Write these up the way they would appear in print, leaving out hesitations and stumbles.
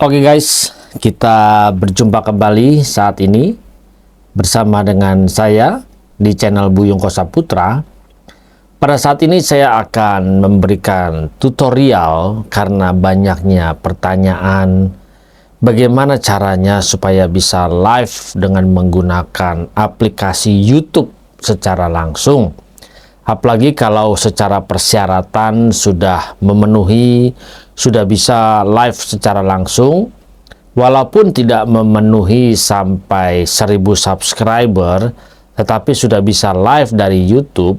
Oke guys, kita berjumpa kembali saat ini bersama dengan saya di channel Buyung Kosa Putra. Pada saat ini saya akan memberikan tutorial karena banyaknya pertanyaan bagaimana caranya supaya bisa live dengan menggunakan aplikasi YouTube secara langsung. Apalagi kalau secara persyaratan sudah memenuhi, sudah bisa live secara langsung, walaupun tidak memenuhi sampai 1000 subscriber, tetapi sudah bisa live dari YouTube,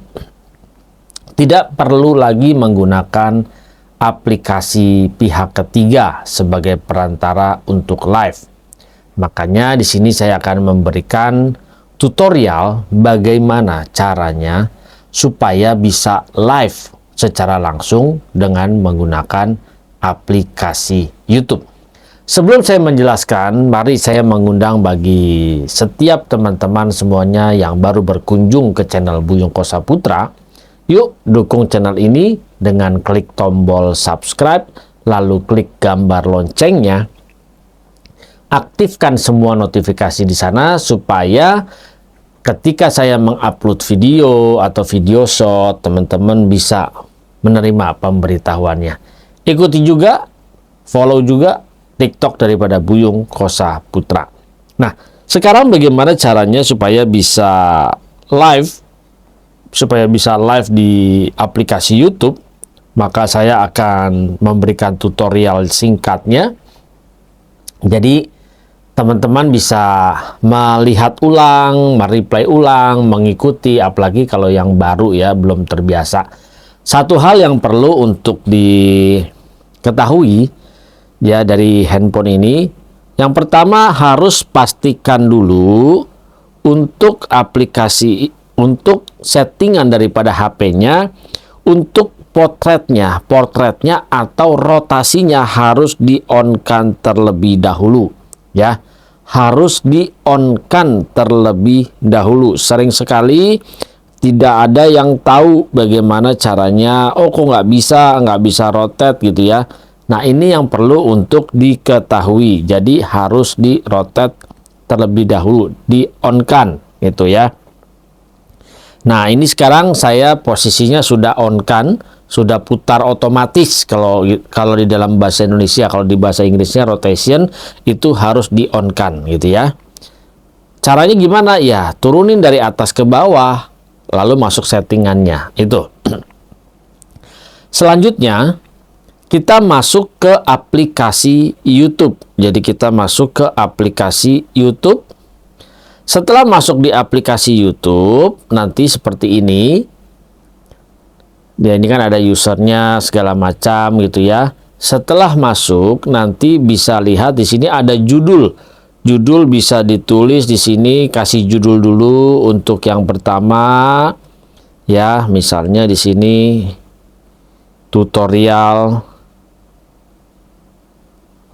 tidak perlu lagi menggunakan aplikasi pihak ketiga sebagai perantara untuk live. Makanya di sini saya akan memberikan tutorial bagaimana caranya supaya bisa live secara langsung dengan menggunakan aplikasi YouTube. Sebelum saya menjelaskan, mari saya mengundang bagi setiap teman-teman semuanya yang baru berkunjung ke channel Buyung Kosa Putra. Yuk dukung channel ini dengan klik tombol subscribe, lalu klik gambar loncengnya. Aktifkan semua notifikasi di sana supaya ketika saya mengupload video atau video shot, teman-teman bisa menerima pemberitahuannya. Ikuti juga, follow juga TikTok daripada Buyung Kosa Putra. Nah, sekarang bagaimana caranya supaya bisa live di aplikasi YouTube? Maka saya akan memberikan tutorial singkatnya. Jadi teman-teman bisa melihat ulang, mereplay ulang, mengikuti, apalagi kalau yang baru ya, belum terbiasa. Satu hal yang perlu untuk diketahui ya dari handphone ini, yang pertama harus pastikan dulu untuk aplikasi, untuk settingan daripada HP-nya, untuk potretnya atau rotasinya harus di-on-kan terlebih dahulu. Ya, harus di-on-kan terlebih dahulu. Sering sekali tidak ada yang tahu bagaimana caranya. Oh, kok nggak bisa rotate gitu ya. Nah, ini yang perlu untuk diketahui. Jadi harus di-rotate terlebih dahulu, di-on-kan gitu ya. Nah, ini sekarang saya posisinya sudah on-kan, sudah putar otomatis kalau di dalam bahasa Indonesia. Kalau di bahasa Inggrisnya rotation itu harus di-on-kan gitu ya. Caranya gimana? Ya, turunin dari atas ke bawah lalu masuk settingannya itu. Selanjutnya kita masuk ke aplikasi YouTube. Jadi kita masuk ke aplikasi YouTube. Setelah masuk di aplikasi YouTube, nanti seperti ini. Ya, ini kan ada usernya segala macam gitu ya. Setelah masuk, nanti bisa lihat di sini ada judul. Judul bisa ditulis di sini, kasih judul dulu untuk yang pertama. Ya, misalnya di sini tutorial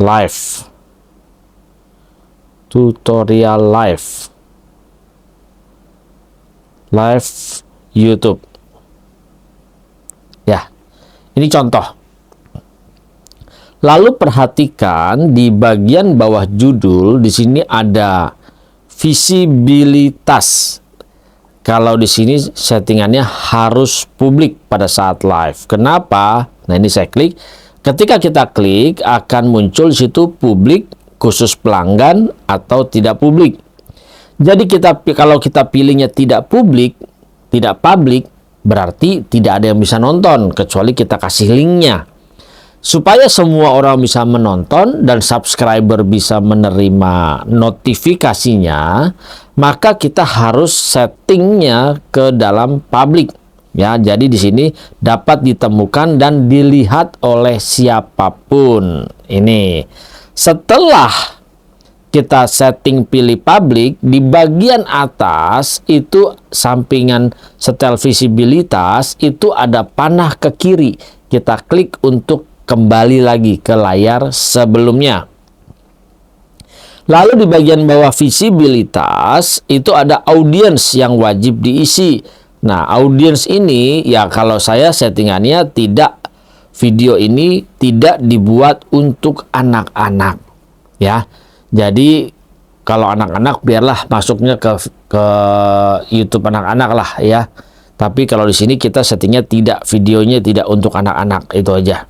live. Tutorial live. Live YouTube. Ya, ini contoh. Lalu perhatikan di bagian bawah judul di sini ada visibilitas. Kalau di sini settingannya harus publik pada saat live. Kenapa? Nah, ini saya klik. Ketika kita klik akan muncul di situ publik khusus pelanggan atau tidak publik. Jadi kalau kita pilihnya tidak publik, tidak publik, berarti tidak ada yang bisa nonton kecuali kita kasih linknya. Supaya semua orang bisa menonton dan subscriber bisa menerima notifikasinya, maka kita harus settingnya ke dalam publik. Ya, jadi di sini dapat ditemukan dan dilihat oleh siapapun. Ini setelah kita setting pilih publik, di bagian atas itu sampingan setel visibilitas itu ada panah ke kiri. Kita klik untuk kembali lagi ke layar sebelumnya. Lalu di bagian bawah visibilitas itu ada audience yang wajib diisi. Nah, audience ini ya kalau saya settingannya tidak, video ini tidak dibuat untuk anak-anak. ya. Jadi kalau anak-anak biarlah masuknya ke YouTube anak-anak lah ya. Tapi kalau di sini kita settingnya tidak, videonya tidak untuk anak-anak, itu aja.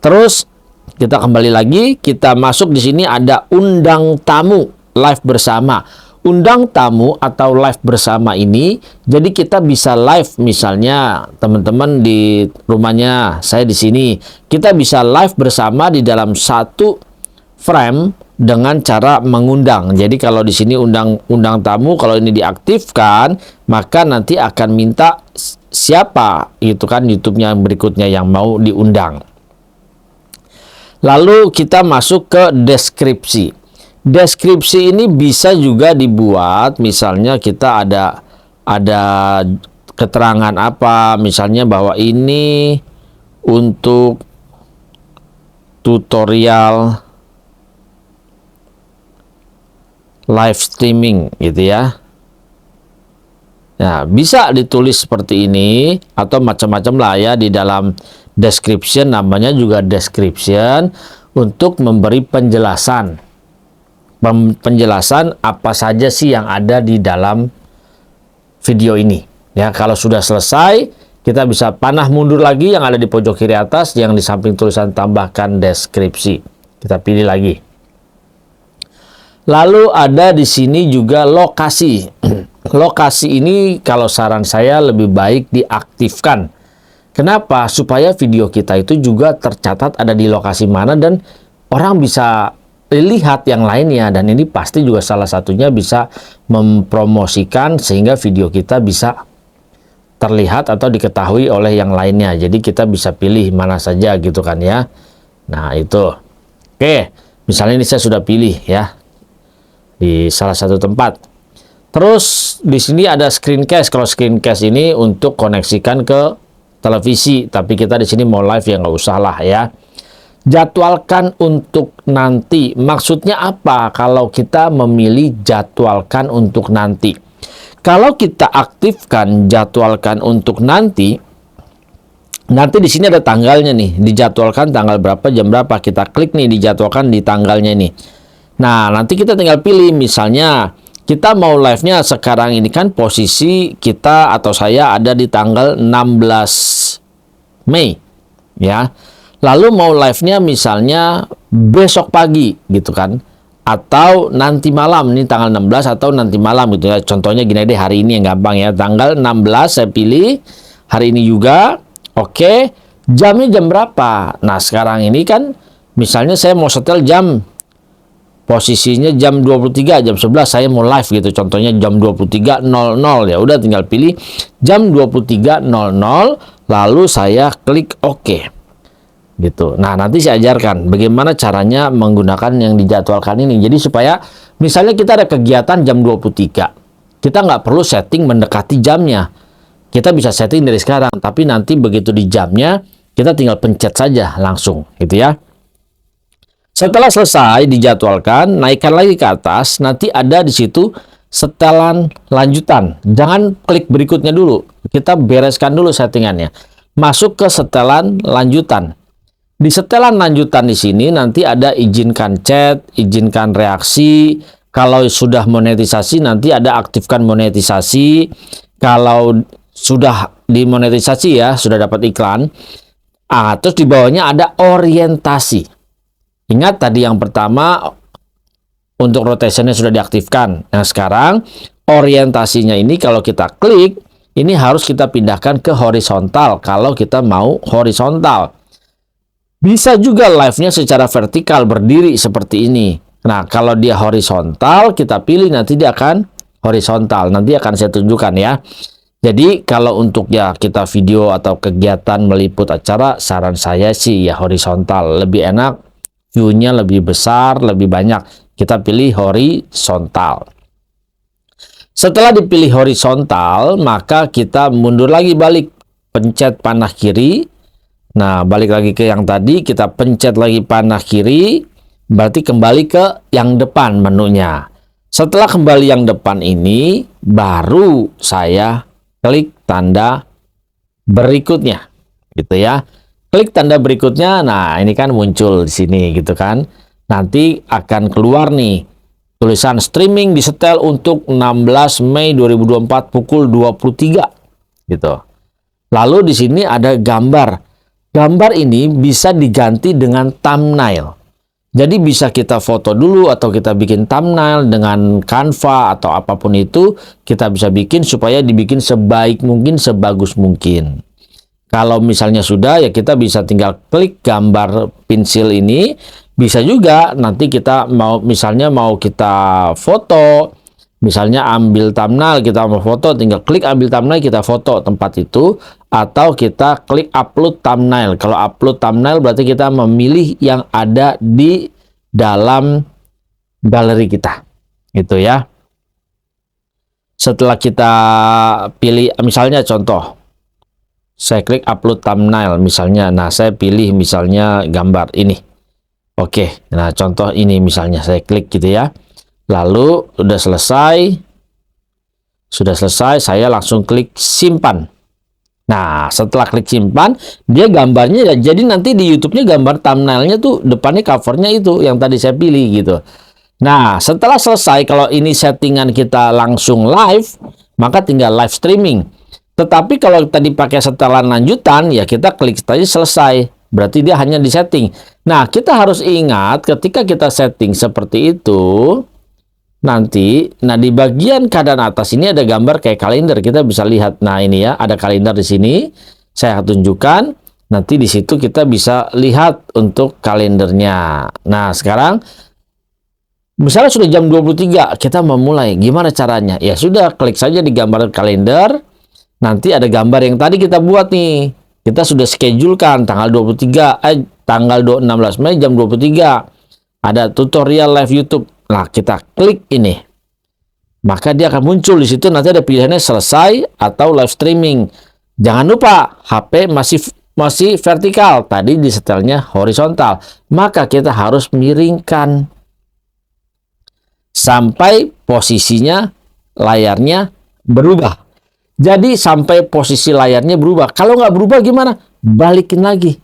Terus kita kembali lagi, kita masuk di sini ada undang tamu live bersama. Undang tamu atau live bersama ini, jadi kita bisa live, misalnya teman-teman di rumahnya, saya di sini, kita bisa live bersama di dalam satu frame dengan cara mengundang. Jadi kalau di sini undang tamu, kalau ini diaktifkan, maka nanti akan minta siapa itu kan YouTube-nya yang berikutnya yang mau diundang. Lalu kita masuk ke deskripsi. Deskripsi ini bisa juga dibuat, misalnya kita ada keterangan apa, misalnya bahwa ini untuk tutorial live streaming gitu ya. Nah, bisa ditulis seperti ini atau macam-macam lah ya di dalam description, namanya juga description untuk memberi penjelasan apa saja sih yang ada di dalam video ini. Ya, kalau sudah selesai, kita bisa panah mundur lagi yang ada di pojok kiri atas, yang di samping tulisan tambahkan deskripsi. Kita pilih lagi. Lalu ada di sini juga lokasi. Lokasi ini kalau saran saya lebih baik diaktifkan. Kenapa? Supaya video kita itu juga tercatat ada di lokasi mana dan orang bisa lihat yang lainnya, dan ini pasti juga salah satunya bisa mempromosikan sehingga video kita bisa terlihat atau diketahui oleh yang lainnya. Jadi kita bisa pilih mana saja gitu kan ya. Nah itu. Oke, misalnya ini saya sudah pilih ya di salah satu tempat. Terus di sini ada screencast. Kalau screencast ini untuk koneksikan ke televisi, tapi kita di sini mau live ya nggak usah lah ya. Jadwalkan untuk nanti. Maksudnya apa kalau kita memilih jadwalkan untuk nanti? Kalau kita aktifkan jadwalkan untuk nanti di sini ada tanggalnya nih, dijadwalkan tanggal berapa, jam berapa. Kita klik nih, dijadwalkan di tanggalnya nih. Nah, nanti kita tinggal pilih, misalnya kita mau live-nya sekarang ini kan posisi kita atau saya ada di tanggal 16 Mei ya. Lalu mau live-nya misalnya besok pagi gitu kan, atau nanti malam, ini tanggal 16 atau nanti malam gitu ya. Contohnya gini deh, hari ini yang gampang ya, tanggal 16 saya pilih hari ini juga. Oke, jamnya jam berapa? Nah sekarang ini kan misalnya saya mau setel jam, posisinya jam 23, jam 11 saya mau live gitu, contohnya jam 23.00, ya udah tinggal pilih jam 23.00 lalu saya klik OK gitu. Nah nanti saya ajarkan bagaimana caranya menggunakan yang dijadwalkan ini. Jadi supaya misalnya kita ada kegiatan jam 23, kita nggak perlu setting mendekati jamnya, kita bisa setting dari sekarang, tapi nanti begitu di jamnya kita tinggal pencet saja langsung gitu ya. Setelah selesai dijadwalkan, naikkan lagi ke atas, nanti ada di situ setelan lanjutan. Jangan klik berikutnya dulu, kita bereskan dulu settingannya. Masuk ke setelan lanjutan. Di setelan lanjutan di sini nanti ada izinkan chat, izinkan reaksi. Kalau sudah monetisasi nanti ada aktifkan monetisasi. Kalau sudah dimonetisasi ya, sudah dapat iklan. Terus di bawahnya ada orientasi. Ingat tadi yang pertama untuk rotationnya sudah diaktifkan. Nah sekarang orientasinya ini kalau kita klik, ini harus kita pindahkan ke horizontal kalau kita mau horizontal. Bisa juga live-nya secara vertikal berdiri seperti ini. Nah, kalau dia horizontal, kita pilih nanti dia akan horizontal. Nanti akan saya tunjukkan ya. Jadi, kalau untuk ya kita video atau kegiatan meliput acara, saran saya sih ya horizontal. Lebih enak, view-nya lebih besar, lebih banyak. Kita pilih horizontal. Setelah dipilih horizontal, maka kita mundur lagi balik. Pencet panah kiri. Nah, balik lagi ke yang tadi, kita pencet lagi panah kiri, berarti kembali ke yang depan menunya. Setelah kembali yang depan ini, baru saya klik tanda berikutnya, gitu ya. Klik tanda berikutnya, nah ini kan muncul di sini gitu kan. nanti akan keluar nih tulisan streaming disetel untuk 16 Mei 2024 pukul 23 gitu. Lalu di sini ada gambar. Gambar ini bisa diganti dengan thumbnail. Jadi bisa kita foto dulu atau kita bikin thumbnail dengan Canva atau apapun itu, kita bisa bikin supaya dibikin sebaik mungkin, sebagus mungkin. Kalau misalnya sudah, ya kita bisa tinggal klik gambar pensil ini. Bisa juga nanti kita misalnya mau kita foto, misalnya ambil thumbnail, kita mau foto, tinggal klik ambil thumbnail, kita foto tempat itu, atau kita klik upload thumbnail. Kalau upload thumbnail berarti kita memilih yang ada di dalam galeri kita, gitu ya. Setelah kita pilih, misalnya contoh, saya klik upload thumbnail misalnya, nah saya pilih misalnya gambar ini. Oke, nah contoh ini misalnya saya klik gitu ya. Lalu sudah selesai, saya langsung klik simpan. Nah, setelah klik simpan, dia gambarnya ya, jadi nanti di YouTube-nya gambar thumbnailnya tuh depannya covernya itu yang tadi saya pilih gitu. Nah, setelah selesai, kalau ini settingan kita langsung live, maka tinggal live streaming. Tetapi kalau tadi pakai setelan lanjutan, ya kita klik tadi selesai. Berarti dia hanya di setting. Nah, kita harus ingat ketika kita setting seperti itu, nanti, di bagian kanan atas ini ada gambar kayak kalender. Kita bisa lihat, nah ini ya, ada kalender di sini. Saya tunjukkan. Nanti di situ kita bisa lihat untuk kalendernya. Nah, sekarang, misalnya sudah jam 23, kita mau mulai. Gimana caranya? Ya sudah, klik saja di gambar kalender. Nanti ada gambar yang tadi kita buat nih. Kita sudah schedulekan tanggal 16 Mei jam 23. Ada tutorial live YouTube. Nah, kita klik ini. Maka dia akan muncul di situ, nanti ada pilihannya selesai atau live streaming. Jangan lupa HP masih vertikal, tadi disetelnya horizontal. Maka kita harus miringkan sampai posisinya layarnya berubah. Jadi sampai posisi layarnya berubah. Kalau nggak berubah gimana? Balikin lagi.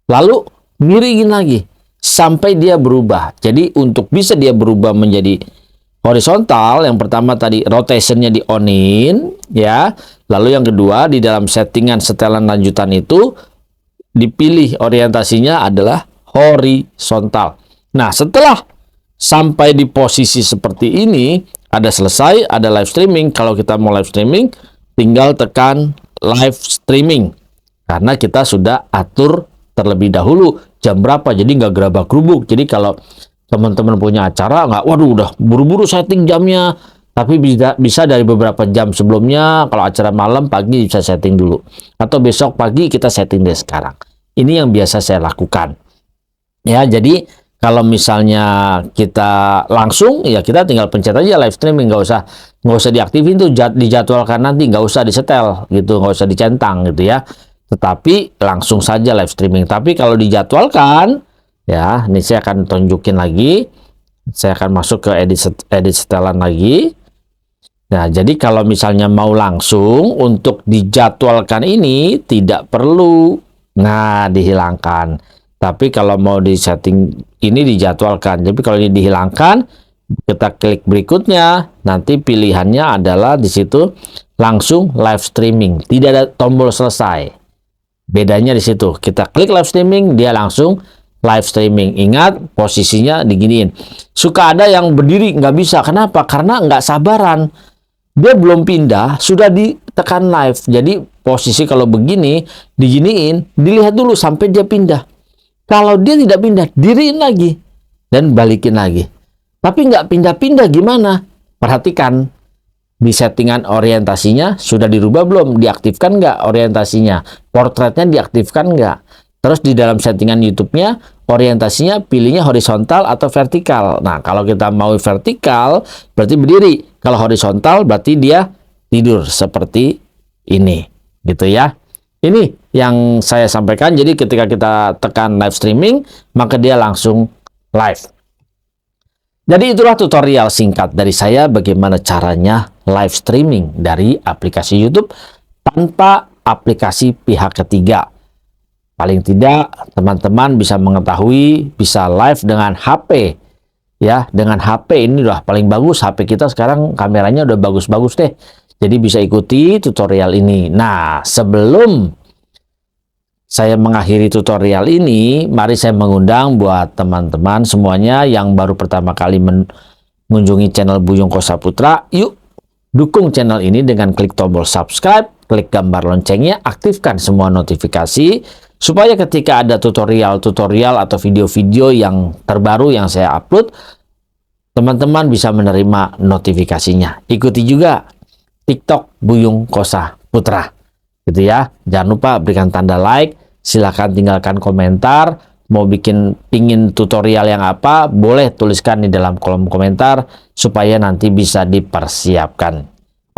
Lalu miringin lagi sampai dia berubah. Jadi untuk bisa dia berubah menjadi horizontal, yang pertama tadi rotationnya di on-in, ya. Lalu yang kedua di dalam settingan setelan lanjutan itu dipilih orientasinya adalah horizontal. Nah, setelah sampai di posisi seperti ini, ada selesai, ada live streaming. Kalau kita mau live streaming, tinggal tekan live streaming. Karena kita sudah atur terlebih dahulu jam berapa. Jadi nggak gerabak-gerubuk. Jadi kalau teman-teman punya acara, waduh udah buru-buru setting jamnya. Tapi bisa dari beberapa jam sebelumnya. Kalau acara malam, pagi bisa setting dulu. Atau besok pagi kita setting deh sekarang. Ini yang biasa saya lakukan. Ya, jadi kalau misalnya kita langsung, ya kita tinggal pencet aja live streaming, nggak usah diaktifin tuh, dijadwalkan nanti, nggak usah disetel gitu, nggak usah dicentang gitu ya. Tetapi langsung saja live streaming. Tapi kalau dijadwalkan, ya ini saya akan tunjukin lagi. Saya akan masuk ke edit setelan lagi. Nah, jadi kalau misalnya mau langsung untuk dijadwalkan ini tidak perlu, dihilangkan. Tapi kalau mau di setting ini dijadwalkan. Jadi kalau ini dihilangkan, kita klik berikutnya, nanti pilihannya adalah di situ langsung live streaming. Tidak ada tombol selesai. Bedanya di situ. Kita klik live streaming, dia langsung live streaming. Ingat, posisinya diginiin. Suka ada yang berdiri, nggak bisa. Kenapa? Karena nggak sabaran. Dia belum pindah, sudah ditekan live. Jadi posisi kalau begini, diginiin, dilihat dulu sampai dia pindah. Kalau dia tidak pindah, diriin lagi dan balikin lagi. Tapi nggak pindah-pindah gimana? Perhatikan di settingan orientasinya sudah dirubah belum? Diaktifkan nggak orientasinya? Portretnya diaktifkan nggak? Terus di dalam settingan YouTube-nya orientasinya pilihnya horizontal atau vertikal. Nah, kalau kita mau vertikal berarti berdiri. Kalau horizontal berarti dia tidur seperti ini, gitu ya. Ini yang saya sampaikan. Jadi ketika kita tekan live streaming, maka dia langsung live. Jadi itulah tutorial singkat dari saya bagaimana caranya live streaming dari aplikasi YouTube tanpa aplikasi pihak ketiga. Paling tidak teman-teman bisa mengetahui, bisa live dengan HP. Ya, dengan HP ini udah paling bagus. HP kita sekarang kameranya udah bagus-bagus deh. Jadi bisa ikuti tutorial ini. Nah, sebelum saya mengakhiri tutorial ini, mari saya mengundang buat teman-teman semuanya yang baru pertama kali mengunjungi channel Buyung Kosa Putra. Yuk, dukung channel ini dengan klik tombol subscribe, klik gambar loncengnya, aktifkan semua notifikasi, supaya ketika ada tutorial-tutorial atau video-video yang terbaru yang saya upload, teman-teman bisa menerima notifikasinya. Ikuti juga TikTok Buyung Kosa Putra, gitu ya. Jangan lupa berikan tanda like, silahkan tinggalkan komentar, mau pingin tutorial yang apa, boleh tuliskan di dalam kolom komentar, supaya nanti bisa dipersiapkan.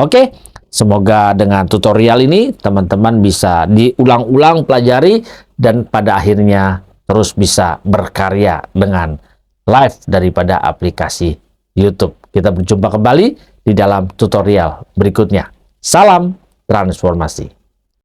Oke, semoga dengan tutorial ini teman-teman bisa diulang-ulang pelajari dan pada akhirnya terus bisa berkarya dengan live daripada aplikasi YouTube. Kita berjumpa kembali di dalam tutorial berikutnya. Salam transformasi.